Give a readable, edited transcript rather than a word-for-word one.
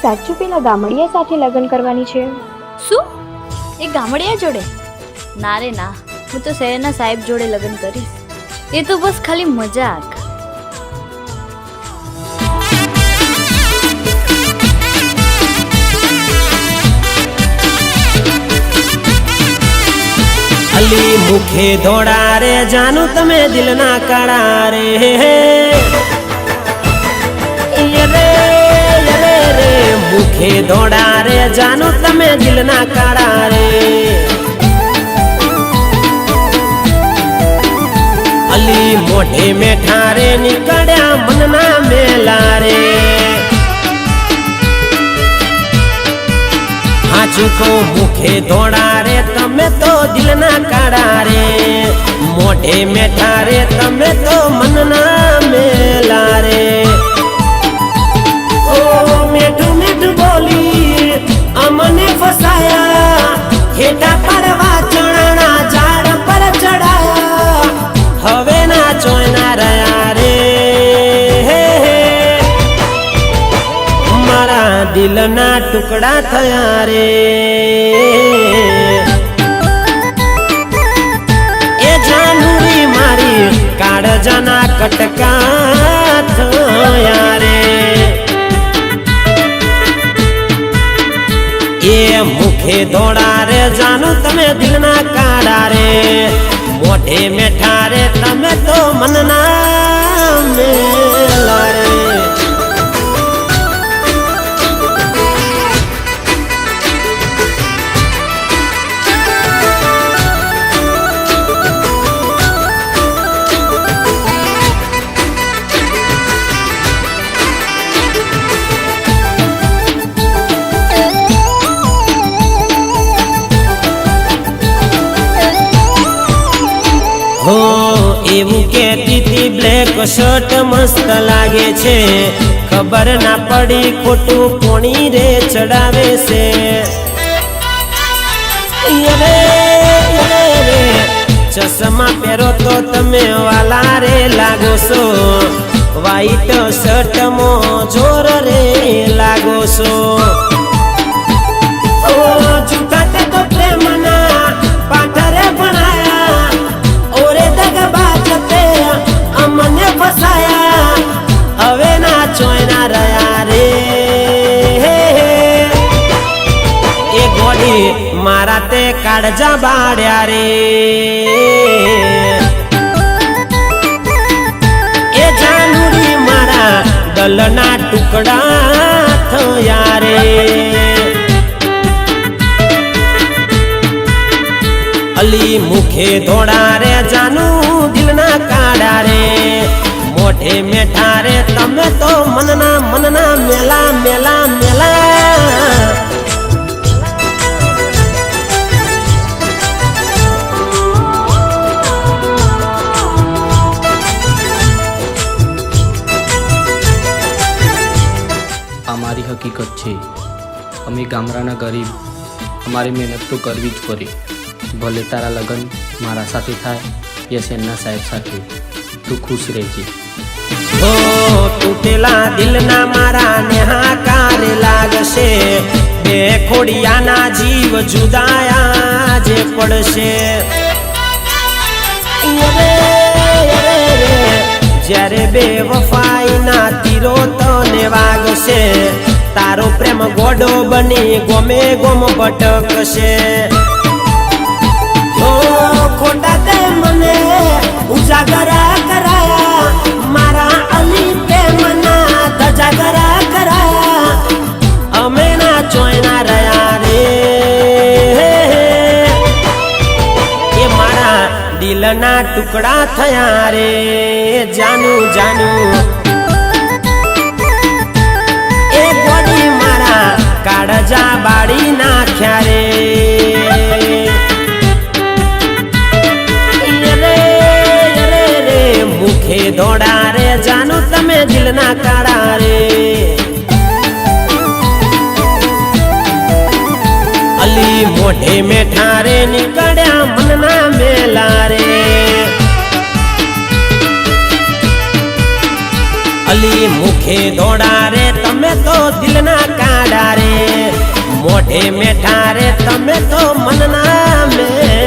સાચું પેલા ગામડિયા સાથે લગ્ન કરવાની છે? શું? એ ગામડિયા જોડે? ના રે ના, હું તો શહેરના સાહેબ જોડે લગ્ન કરીશ. એ તો બસ ખાલી મજાક. અલી મુખે ધોળા રે જાનું તમે દિલના કાળા રે રે મુખે ધોળા રે જાનું તમે દિલના કાળા રે અલી મોઢે મેઠા રે નીકળ્યા મનના મેલા રે હાચું કહું મુખે ધોળા રે તમે તો દિલના કાળા રે મોઢે મેઠા રે તમે તો મનના મેલા રે ઓ મીઠું મીઠું બોલી અમને ફસાયા હેઠા પડવા ચણાના ઝાડ પર ચડાયા હવે ના ચોયના રહ્યા રે મારા દિલના ટુકડા થયા રે એ જાનુરી મારી કાળજાના કટકા થયા રે એ મુખે ધોળા રે જાનું તમે દિલના કાળા રે મોઢે મેઠા રે તમે તો મનના મેલા રે એવું કેતી તી બ્લેક શર્ટ મસ્ત લાગે છે ખબર ના પડી ખોટું કોણી રે ચડાવે છે ચશ્મા પહેરો તો તમે વાલા રે લાગો છો વ્હાઈટ શર્ટમાં જોર રે લાગો છો જૂઠા તો પ્રેમના પાઠરે ભણાયા ઓરે દગબાજ તે અમને ફસાયા હવે ના ચોયના રહ્યા રે એ ગોડી મારા તે કાળજા બાળ્યા રે એ જાનુડી મારા દલના ટુકડા થયા રે અલી મુખે ધોળા રે જાનું દિલના કાળા રે મોઢે મેઠા રે તમે તો મનના મેલા મેલા મેલા અમારી હકીકત છે અમે ગામડાના ગરીબ અમારી મહેનત તો કરવી જ પડે ભલે તારા લગ્ન મારા સાથે થાય યા શેરના સાહેબ સાથે તું ખુશ રહેજે ઓ તૂટેલા દિલના મારા ને હાકાર લાગશે બે ખોડિયાના જીવ જુદાયા જે પડશે જ્યારે બે વફાઈના તીરો તને વાગશે તારો પ્રેમ ગોડો બની ગોમે ગોમ ભટકશે ખોટા તે મને ઉજાગર કરાયા મારા અલી પ્રેમના ધજાગર કરાયા અમે ના ચોયના રહ્યા રે એ મારા દિલના ટુકડા થયા રે જાનું જાનું એ ગોડી મારા કાળજા બાળી નાખ્યા રે મુખે ધોળા રે જાનું તમે દિલના કાળા રે અલી મોઢે મેઠા રે નીકળ્યા મનના મેલા રે અલી મુખે ધોળા રે તમે તો દિલના કાળા કાઢા રે મોઢે મેઠા રે તમે તો મનના મેલા